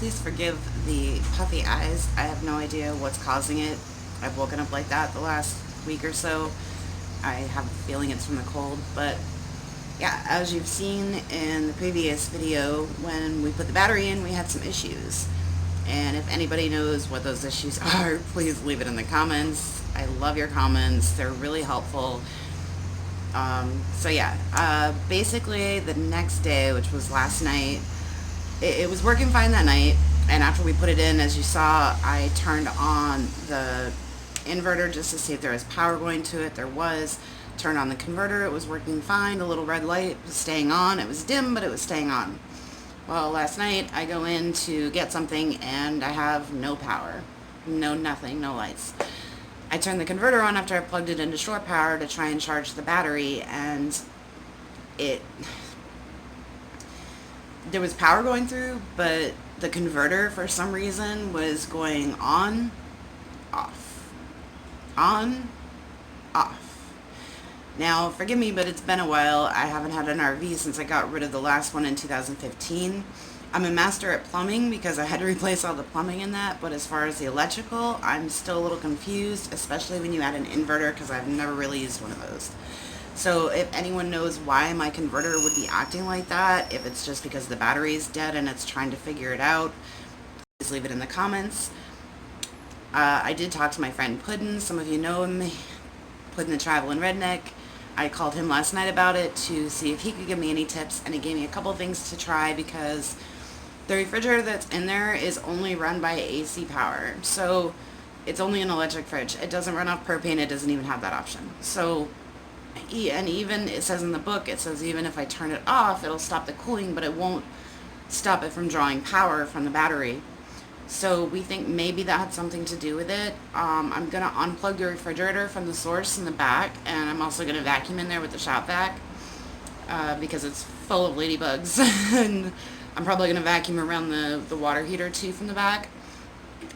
Please forgive the puffy eyes. I have no idea what's causing it. I've woken up like that the last week or so. I have a feeling it's from the cold, but yeah, as you've seen in the previous video, when we put the battery in, we had some issues. And if anybody knows what those issues are, please leave it in the comments. I love your comments. They're really helpful. So yeah, basically the next day, which was last night, it was working fine that night. And after we put it in, as you saw, I turned on the inverter just to see if there was power going to it. There was. Turned on the converter. It was working fine. The little red light was staying on. It was dim, but it was staying on. Well, last night I go in to get something and I have no power. No nothing, no lights. I turned the converter on after I plugged it into shore power to try and charge the battery, and it there was power going through, but the converter for some reason was going on, off, on, off. Now, forgive me, but it's been a while. I haven't had an RV since I got rid of the last one in 2015. I'm a master at plumbing because I had to replace all the plumbing in that, but as far as the electrical, I'm still a little confused, especially when you add an inverter, because I've never really used one of those. So if anyone knows why my converter would be acting like that, if it's just because the battery is dead and it's trying to figure it out, please leave it in the comments. I did talk to my friend Puddin'. Some of you know him, Puddin' the Traveling Redneck. I called him last night about it to see if he could give me any tips, and he gave me a couple things to try because the refrigerator that's in there is only run by AC power. So it's only an electric fridge. It doesn't run off propane. It doesn't even have that option. So, and even it says in the book, it says even if I turn it off, it'll stop the cooling, but it won't stop it from drawing power from the battery. So we think maybe that had something to do with it. I'm going to unplug the refrigerator from the source in the back, and I'm also going to vacuum in there with the shop vac because it's full of ladybugs. And I'm probably going to vacuum around the water heater too from the back.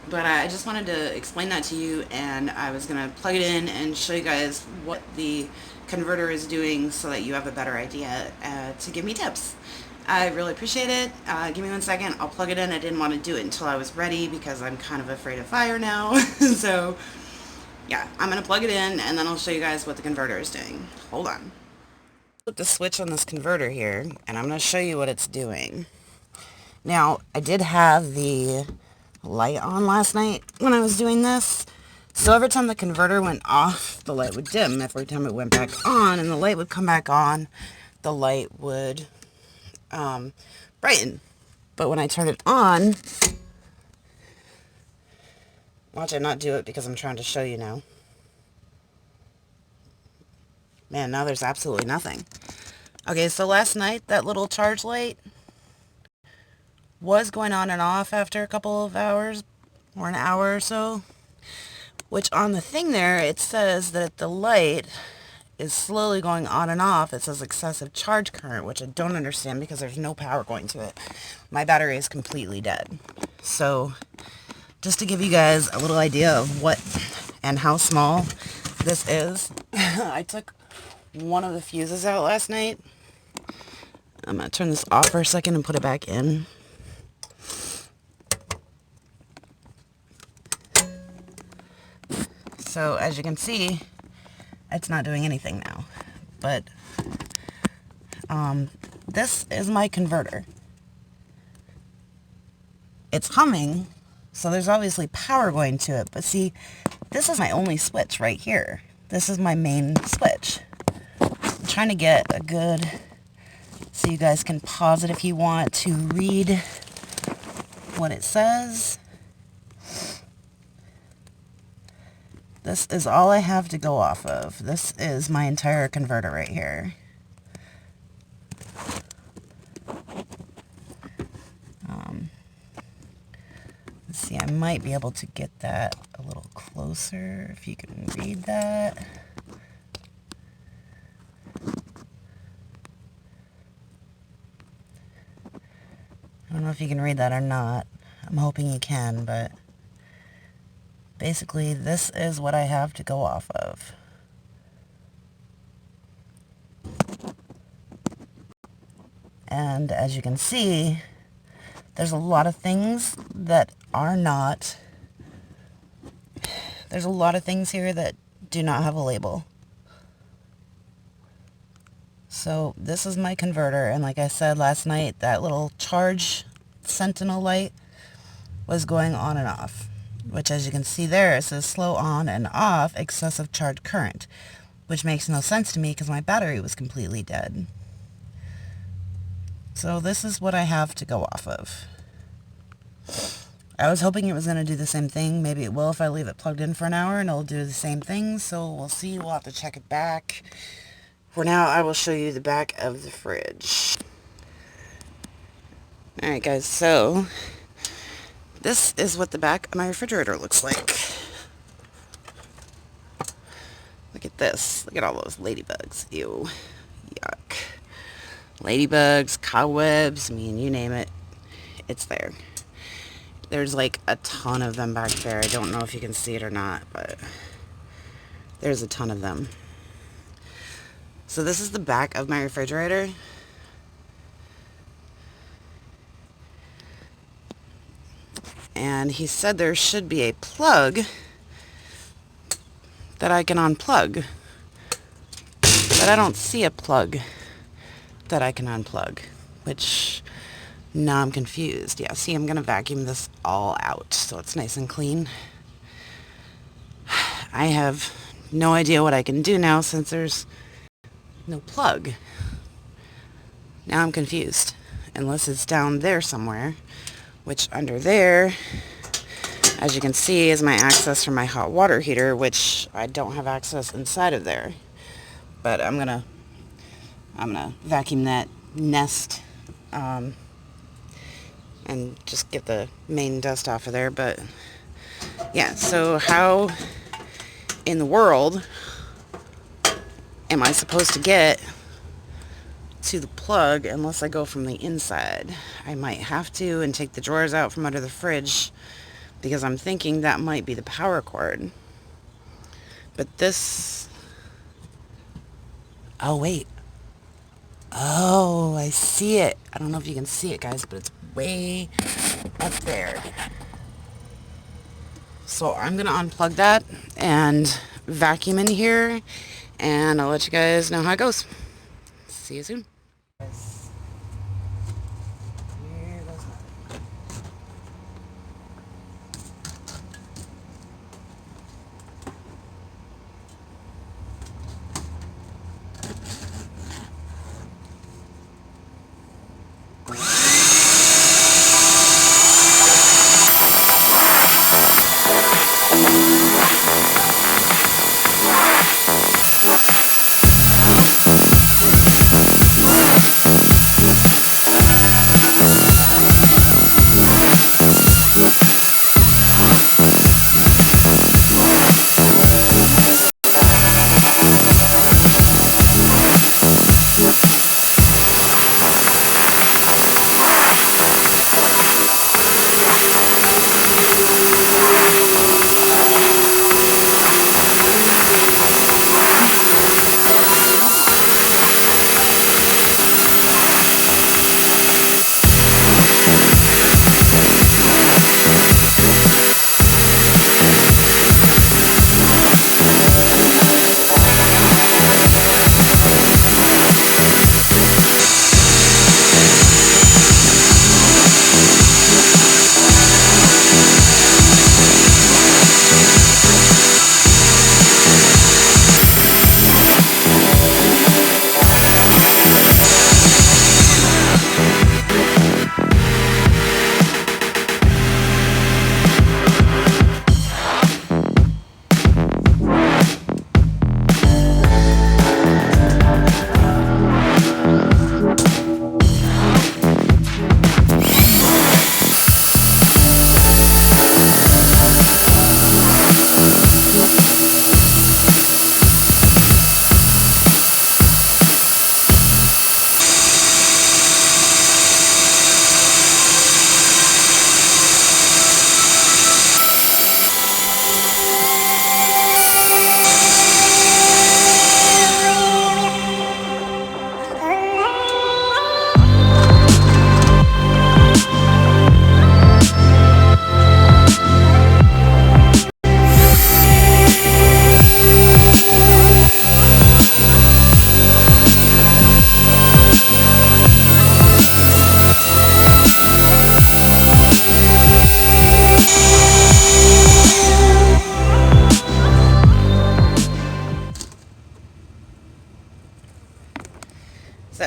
But I just wanted to explain that to you, and I was going to plug it in and show you guys what the converter is doing so that you have a better idea to give me tips. I really appreciate it. Give me 1 second. I'll plug it in. I didn't want to do it until I was ready because I'm kind of afraid of fire now. So, yeah, I'm going to plug it in and then I'll show you guys what the converter is doing. Hold on. Put the switch on this converter here, and I'm going to show you what it's doing. Now, I did have the light on last night when I was doing this. So every time the converter went off, the light would dim. Every time it went back on and the light would come back on, the light would brighten. But when I turn it on, watch it not do it because I'm trying to show you now. Man, now there's absolutely nothing. Okay, so last night, that little charge light was going on and off after a couple of hours, or an hour or so. Which on the thing there, it says that the light is slowly going on and off. It says excessive charge current, which I don't understand because there's no power going to it. My battery is completely dead. So just to give you guys a little idea of what and how small this is, I took one of the fuses out last night. I'm going to turn this off for a second and put it back in. So as you can see, it's not doing anything now. But this is my converter. It's humming, so there's obviously power going to it. But see, this is my only switch right here. This is my main switch. I'm trying to get a good, so you guys can pause it if you want to read what it says. This is all I have to go off of. This is my entire converter right here. Let's see, I might be able to get that a little closer if you can read that. I don't know if you can read that or not. I'm hoping you can, but basically, this is what I have to go off of. And as you can see, There's a lot of things that are not. There's a lot of things here that do not have a label. So this is my converter, and like I said last night, that little charge sentinel light was going on and off, which as you can see there, it says slow on and off, excessive charge current, which makes no sense to me because my battery was completely dead. So this is what I have to go off of. I was hoping it was going to do the same thing. Maybe it will if I leave it plugged in for an hour and it'll do the same thing. So we'll see. We'll have to check it back. For now, I will show you the back of the fridge. Alright guys, so this is what the back of my refrigerator looks like. Look at this. Look at all those ladybugs. Ew. Yuck. Ladybugs, cobwebs, I mean, you name it. It's there. There's like a ton of them back there. I don't know if you can see it or not, but there's a ton of them. So this is the back of my refrigerator. And he said there should be a plug that I can unplug. But I don't see a plug that I can unplug, which now I'm confused. Yeah, see, I'm going to vacuum this all out so it's nice and clean. I have no idea what I can do now since there's no plug. Now I'm confused. Unless it's down there somewhere, which under there, as you can see, is my access for my hot water heater, which I don't have access inside of there. But I'm gonna vacuum that nest and just get the main dust off of there. But yeah, so how in the world am I supposed to get to the plug unless I go from the inside? I might have to and take the drawers out from under the fridge because I'm thinking that might be the power cord. But this... Oh, wait. Oh, I see it. I don't know if you can see it, guys, but it's way up there. So I'm going to unplug that and vacuum in here, and I'll let you guys know how it goes. See you soon.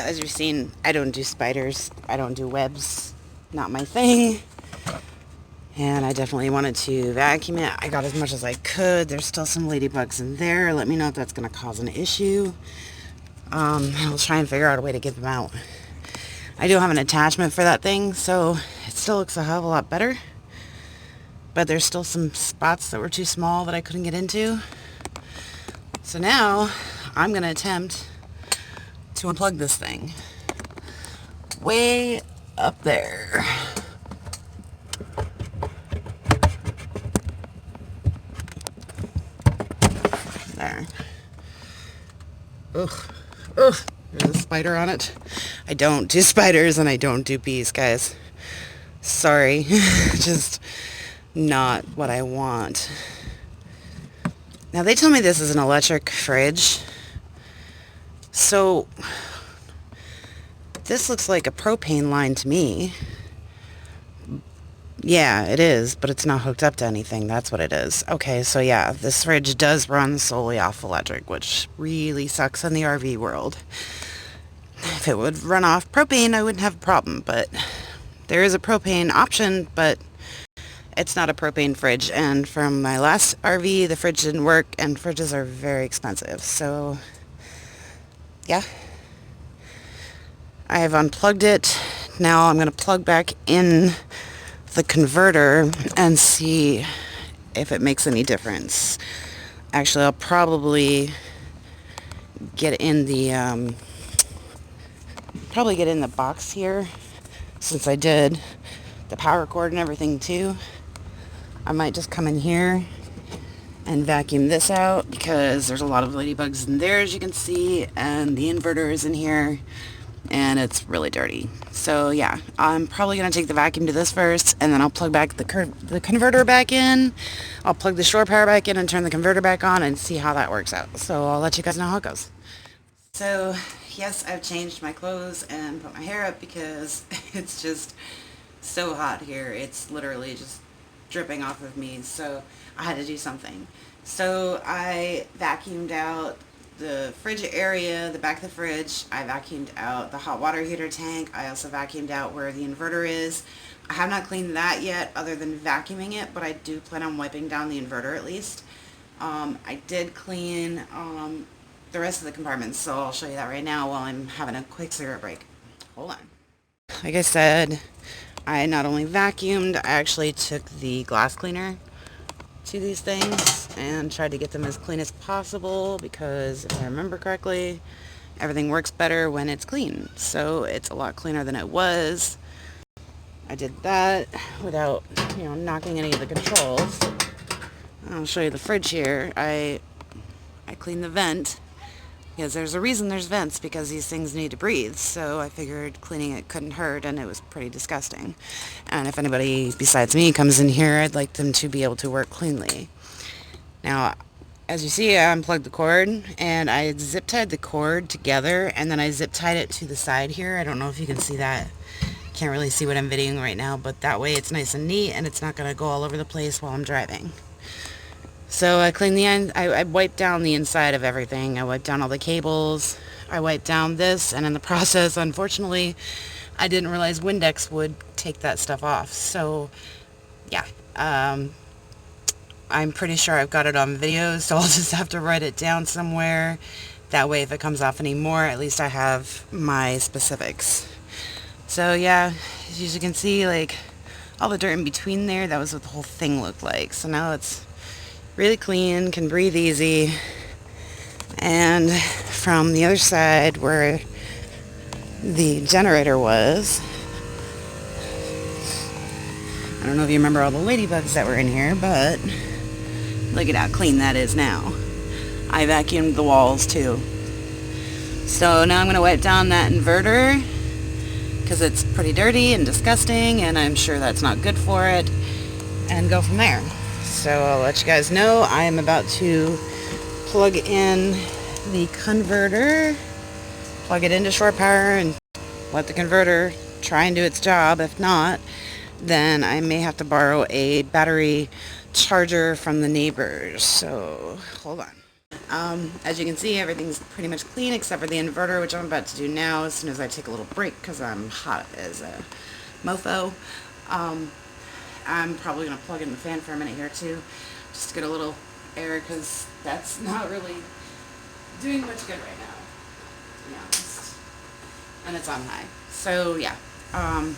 as you've seen, I don't do spiders. I don't do webs. Not my thing. And I definitely wanted to vacuum it. I got as much as I could. There's still some ladybugs in there. Let me know if that's going to cause an issue. I'll try and figure out a way to get them out. I do have an attachment for that thing, so it still looks a hell of a lot better. But there's still some spots that were too small that I couldn't get into. So now I'm going to attempt to unplug this thing. Way up there. There. Ugh. Ugh. There's a spider on it. I don't do spiders and I don't do bees, guys. Sorry. Just not what I want. Now, they tell me this is an electric fridge. So, this looks like a propane line to me. Yeah, it is, but it's not hooked up to anything. That's what it is. Okay, so yeah, this fridge does run solely off electric, which really sucks in the RV world. If it would run off propane, I wouldn't have a problem, but there is a propane option, but it's not a propane fridge. And from my last RV, the fridge didn't work, and fridges are very expensive. So, yeah. I have unplugged it. Now I'm going to plug back in the converter and see if it makes any difference. Actually, I'll probably get in the box here, since I did the power cord and everything too. I might just come in here and vacuum this out because there's a lot of ladybugs in there, as you can see, and the inverter is in here and it's really dirty. So yeah, I'm probably going to take the vacuum to this first, and then I'll plug back the converter back in. I'll plug the shore power back in and turn the converter back on and see how that works out. So I'll let you guys know how it goes. So yes, I've changed my clothes and put my hair up because it's just so hot here. It's literally just dripping off of me, so I had to do something. So I vacuumed out the fridge area, the back of the fridge. I vacuumed out the hot water heater tank. I also vacuumed out where the inverter is. I have not cleaned that yet other than vacuuming it, but I do plan on wiping down the inverter at least. I did clean the rest of the compartments, so I'll show you that right now while I'm having a quick cigarette break. Hold on. Like I said, I not only vacuumed, I actually took the glass cleaner to these things and tried to get them as clean as possible, because if I remember correctly, everything works better when it's clean. So it's a lot cleaner than it was. I did that without, knocking any of the controls. I'll show you the fridge here. I cleaned the vent, because there's a reason there's vents, because these things need to breathe. So I figured cleaning it couldn't hurt, and it was pretty disgusting. And if anybody besides me comes in here, I'd like them to be able to work cleanly. Now, as you see, I unplugged the cord, and I zip tied the cord together, and then I zip tied it to the side here. I don't know if you can see that. Can't really see what I'm videoing right now, but that way it's nice and neat, and it's not going to go all over the place while I'm driving. So I cleaned I wiped down the inside of everything. I wiped down all the cables. I wiped down this, and in the process, unfortunately, I didn't realize Windex would take that stuff off. So, yeah, I'm pretty sure I've got it on video, so I'll just have to write it down somewhere. That way, if it comes off anymore, at least I have my specifics. So, yeah, as you can see, like, all the dirt in between there, that was what the whole thing looked like. So now it's really clean, can breathe easy. And from the other side where the generator was, I don't know if you remember all the ladybugs that were in here, but look at how clean that is now. I vacuumed the walls too. So now I'm going to wipe down that inverter, because it's pretty dirty and disgusting, and I'm sure that's not good for it, and go from there. So I'll let you guys know I am about to plug in the converter, plug it into shore power, and let the converter try and do its job. If not, then I may have to borrow a battery charger from the neighbors. So hold on. As you can see, everything's pretty much clean except for the inverter, which I'm about to do now as soon as I take a little break because I'm hot as a mofo. Um, I'm probably going to plug in the fan for a minute here too, just to get a little air because that's not really doing much good right now, to be honest. And it's on high. So yeah, I'm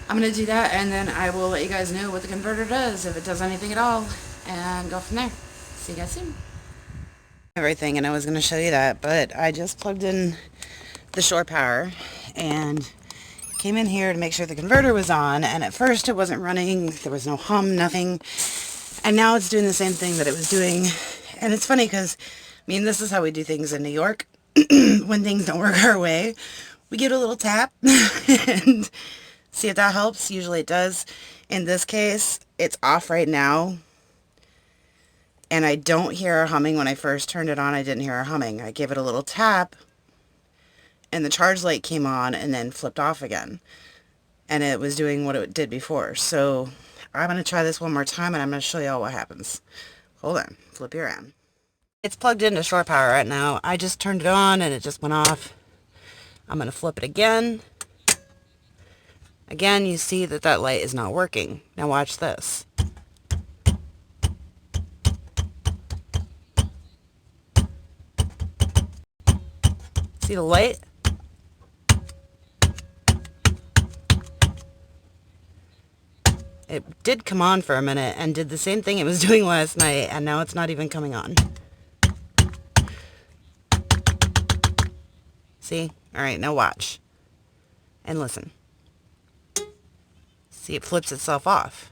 going to do that and then I will let you guys know what the converter does, if it does anything at all, and go from there. See you guys soon. Everything, and I was going to show you that, but I just plugged in the shore power and came in here to make sure the converter was on, and at first it wasn't running, there was no hum, nothing, and now it's doing the same thing that it was doing. And it's funny because, I mean, this is how we do things in New York. When things don't work our way, we give it a little tap and see if that helps. Usually it does. In this case, it's off right now, and I don't hear her humming. When I first turned it on, I didn't hear her humming. I gave it a little tap, and the charge light came on and then flipped off again. And it was doing what it did before. So I'm going to try this one more time, and I'm going to show you all what happens. Hold on. Flip you around. It's plugged into shore power right now. I just turned it on, and it just went off. I'm going to flip it again. Again, you see that that light is not working. Now watch this. See the light? It did come on for a minute and did the same thing it was doing last night, and now it's not even coming on. See? Alright, now watch. And listen. See, it flips itself off.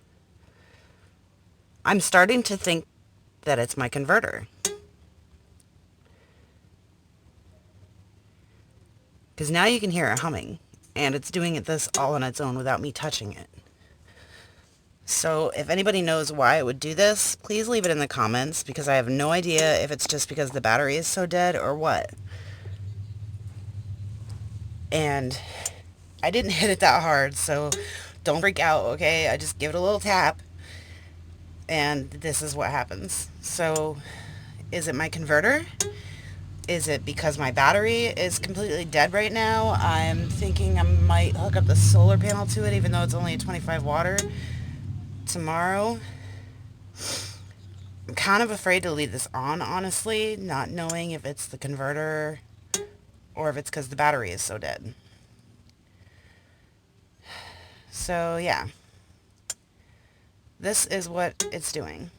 I'm starting to think that it's my converter. Because now you can hear it humming, and it's doing this all on its own without me touching it. So if anybody knows why it would do this, please leave it in the comments, because I have no idea if it's just because the battery is so dead or what. And I didn't hit it that hard, so don't freak out, okay? I just give it a little tap, and this is what happens. So is it my converter? Is it because my battery is completely dead right now? I'm thinking I might hook up the solar panel to it, even though it's only a 25 watt tomorrow. I'm kind of afraid to leave this on, honestly, not knowing if it's the converter or if it's because the battery is so dead. So yeah, this is what it's doing.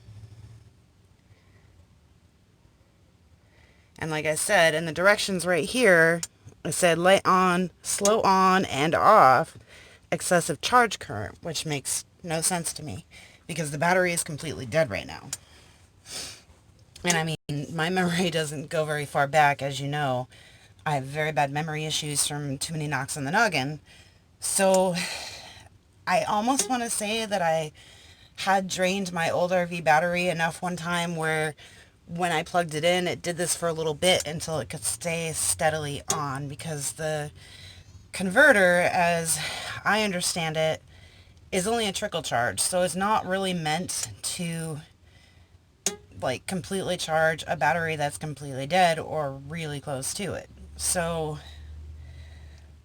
And like I said, in the directions right here, I said light on, slow on, and off, excessive charge current, which makes no sense to me because the battery is completely dead right now. And I mean, my memory doesn't go very far back, as you know. I have very bad memory issues from too many knocks on the noggin. So I almost want to say that I had drained my old RV battery enough one time where when I plugged it in, it did this for a little bit until it could stay steadily on, because the converter, as I understand it, is only a trickle charge. So it's not really meant to like completely charge a battery that's completely dead or really close to it. So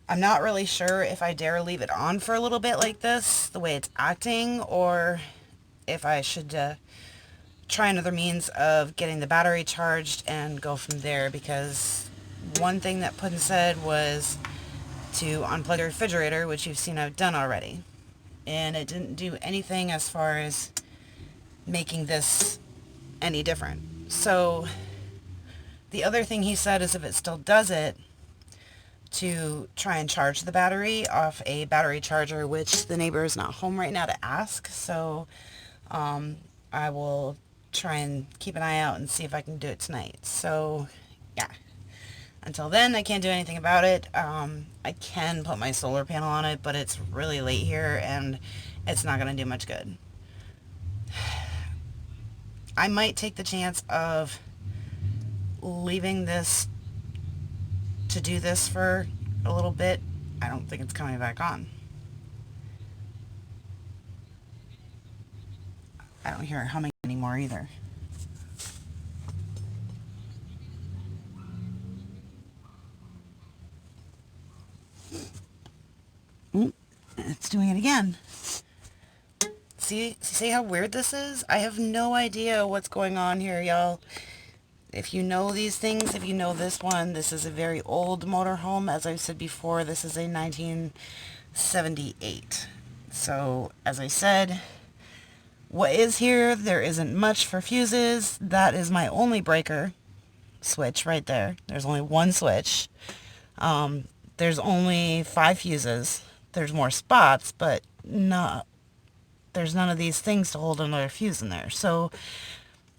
I'm not really sure if I dare leave it on for a little bit like this, the way it's acting, or if I should try another means of getting the battery charged and go from there, because one thing that Puddin said was to unplug the refrigerator, which you've seen I've done already. And it didn't do anything as far as making this any different. So the other thing he said is if it still does it, to try and charge the battery off a battery charger, which the neighbor is not home right now to ask. So I will try and keep an eye out and see if I can do it tonight. So yeah, until then I can't do anything about it. I can put my solar panel on it, but it's really late here and it's not going to do much good. I might take the chance of leaving this to do this for a little bit. I don't think it's coming back on. I don't hear it humming anymore either. Oh, it's doing it again. See how weird this is? I have no idea what's going on here, y'all. If you know these things, if you know this one, this is a very old motorhome. As I've said before, this is a 1978. So, as I said, what is here, there isn't much for fuses. That is my only breaker switch right there. There's only one switch. There's only 5 fuses. There's more spots, but there's none of these things to hold another fuse in there. So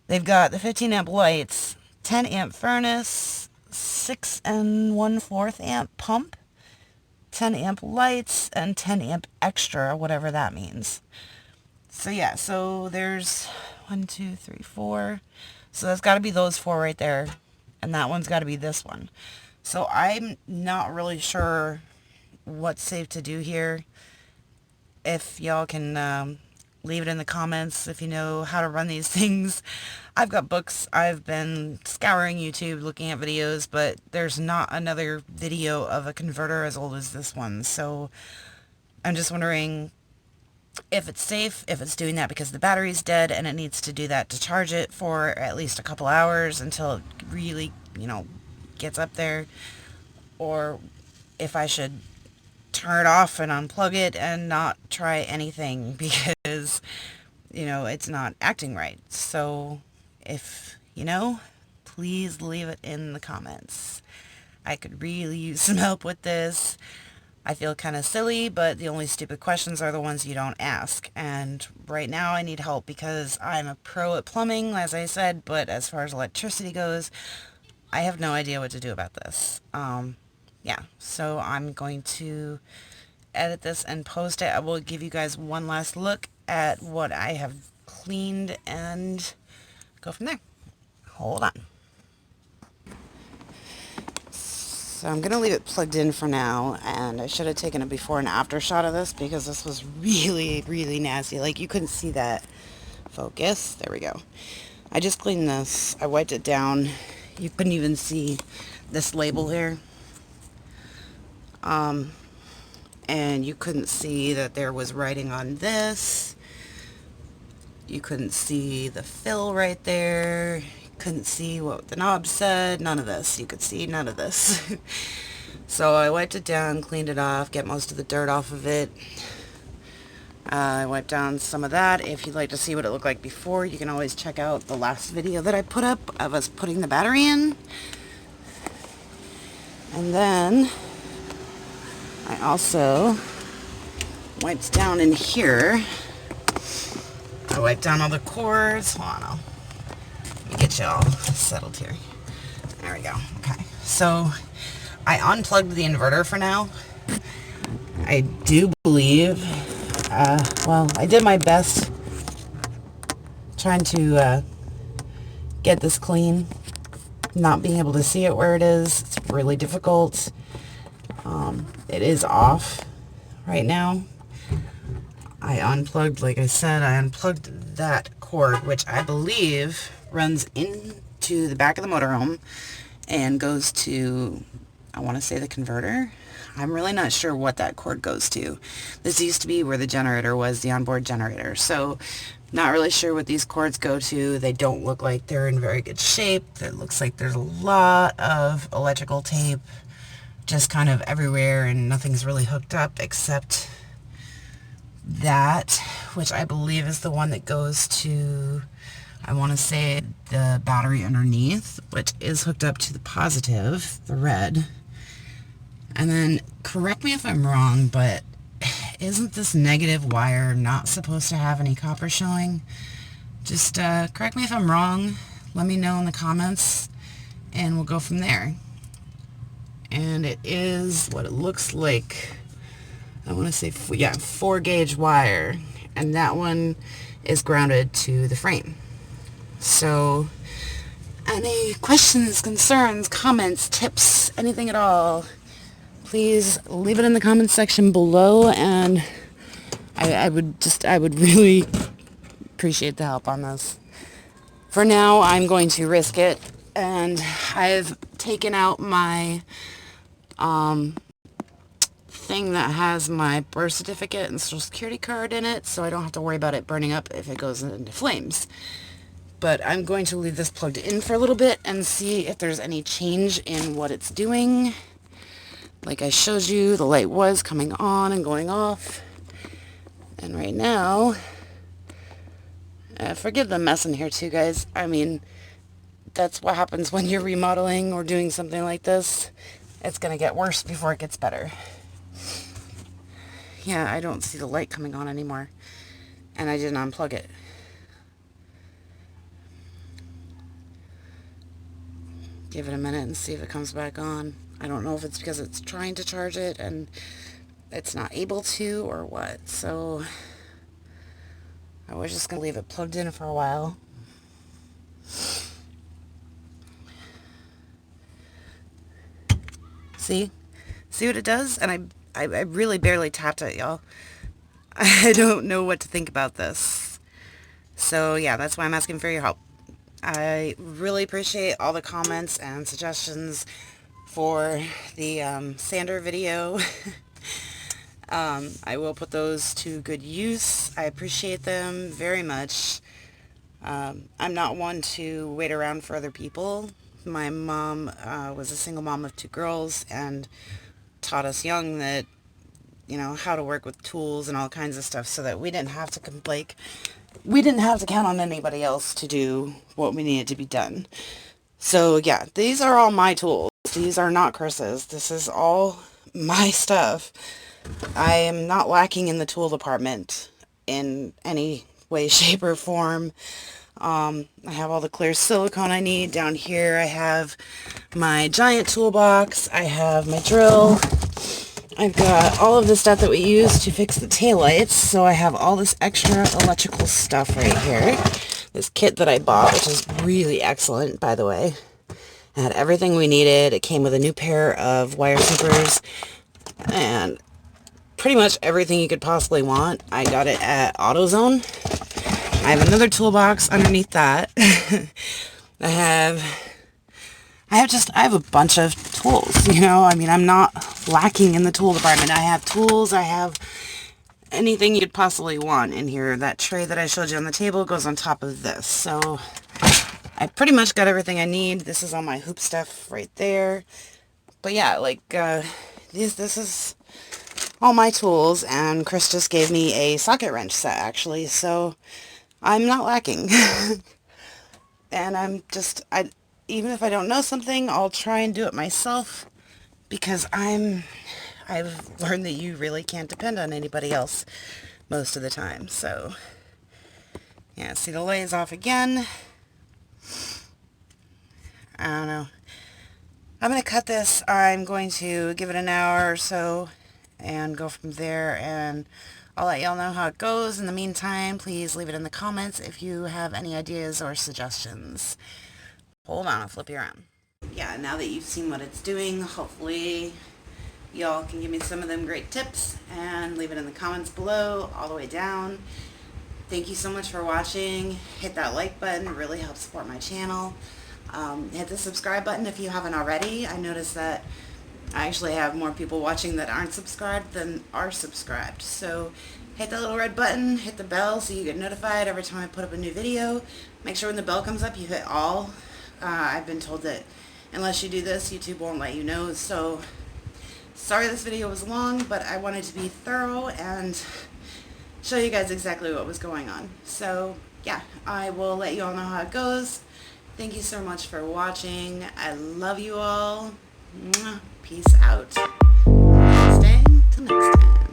they've got the 15 amp lights, 10 amp furnace, 6 1/4 amp pump, 10 amp lights, and 10 amp extra, whatever that means. So yeah, so there's 1, 2, 3, 4. So that's got to be those 4 right there. And that one's got to be this one. So I'm not really sure what's safe to do here. If y'all can leave it in the comments if you know how to run these things. I've got books. I've been scouring YouTube looking at videos, but there's not another video of a converter as old as this one. So I'm just wondering if it's safe, if it's doing that because the battery's dead and it needs to do that to charge it for at least a couple hours until it really, gets up there, or if I should turn it off and unplug it and not try anything because, it's not acting right. So if please leave it in the comments. I could really use some help with this. I feel kind of silly, but the only stupid questions are the ones you don't ask. And right now I need help because I'm a pro at plumbing, as I said, but as far as electricity goes, I have no idea what to do about this. Yeah, so I'm going to edit this and post it. I will give you guys one last look at what I have cleaned and go from there. Hold on. So I'm going to leave it plugged in for now, and I should have taken a before and after shot of this because this was really, really nasty. Like, you couldn't see that. Focus. There we go. I just cleaned this. I wiped it down. You couldn't even see this label here. And you couldn't see that there was writing on this. You couldn't see the fill right there. You couldn't see what the knob said. None of this. You could see none of this. So I wiped it down, cleaned it off, get most of the dirt off of it. I wiped down some of that. If you'd like to see what it looked like before, you can always check out the last video that I put up of us putting the battery in. And then I also wiped down in here. I wiped down all the cords. Hold on, let me get you all settled here. There we go. Okay. So I unplugged the inverter for now. I do believe, well, I did my best trying to get this clean. Not being able to see it where it is, it's really difficult. It is off right now. I unplugged, like I said, I unplugged that cord, which I believe runs into the back of the motorhome and goes to, I want to say, the converter. I'm really not sure what that cord goes to. This used to be where the generator was, the onboard generator. So not really sure what these cords go to. They don't look like they're in very good shape. It looks like there's a lot of electrical tape just kind of everywhere, and nothing's really hooked up except that, which I believe is the one that goes to, I want to say, the battery underneath, which is hooked up to the positive, the red. And then, correct me if I'm wrong, but isn't this negative wire not supposed to have any copper showing? Just correct me if I'm wrong. Let me know in the comments, and we'll go from there. And it is what it looks like. I want to say, 4 gauge wire. And that one is grounded to the frame. So, any questions, concerns, comments, tips, anything at all, please leave it in the comments section below, and I would really appreciate the help on this. For now, I'm going to risk it, and I've taken out my thing that has my birth certificate and social security card in it, so I don't have to worry about it burning up if it goes into flames. But I'm going to leave this plugged in for a little bit and see if there's any change in what it's doing. Like I showed you, the light was coming on and going off. And right now, forgive the mess in here too, guys. I mean, that's what happens when you're remodeling or doing something like this. It's going to get worse before it gets better. Yeah, I don't see the light coming on anymore. And I didn't unplug it. Give it a minute and see if it comes back on. I don't know if it's because it's trying to charge it and it's not able to or what. So I was just going to leave it plugged in for a while. See? See what it does? And I really barely tapped it, y'all. I don't know what to think about this. So yeah, that's why I'm asking for your help. I really appreciate all the comments and suggestions for the sander video. I will put those to good use. I appreciate them very much. I'm not one to wait around for other people. My mom was a single mom of 2 girls and taught us young that, you know, how to work with tools and all kinds of stuff so that we didn't have to we didn't have to count on anybody else to do what we needed to be done. So yeah, these are all my tools. These are not Chris's. This is all my stuff. I am not lacking in the tool department in any way, shape, or form. I have all the clear silicone I need. Down here I have my giant toolbox. I have my drill. I've got all of the stuff that we use to fix the taillights. So I have all this extra electrical stuff right here. This kit that I bought, which is really excellent, by the way. It had everything we needed. It came with a new pair of wire snippers and pretty much everything you could possibly want. I got it at AutoZone. I have another toolbox underneath that. I have a bunch of tools, you know. I mean, I'm not lacking in the tool department. I have tools. I have anything you could possibly want in here. That tray that I showed you on the table goes on top of this. So I pretty much got everything I need. This is all my hoop stuff right there. But yeah, like, this is all my tools, and Chris just gave me a socket wrench set, actually, so I'm not lacking. And even if I don't know something, I'll try and do it myself, because I've learned that you really can't depend on anybody else most of the time. So yeah, see, the light is off again. I don't know. I'm going to cut this. I'm going to give it an hour or so and go from there, and I'll let y'all know how it goes. In the meantime, please leave it in the comments if you have any ideas or suggestions. Hold on, I'll flip you around. Yeah, now that you've seen what it's doing, hopefully y'all can give me some of them great tips and leave it in the comments below all the way down. Thank you so much for watching. Hit that like button, it really helps support my channel. Hit the subscribe button if you haven't already. I noticed that I actually have more people watching that aren't subscribed than are subscribed. So hit that little red button, hit the bell so you get notified every time I put up a new video. Make sure when the bell comes up you hit all. I've been told that unless you do this, YouTube won't let you know. So sorry this video was long, but I wanted to be thorough and show you guys exactly what was going on. So yeah, I will let you all know how it goes. Thank you so much for watching. I love you all. Peace out. Stay till next time.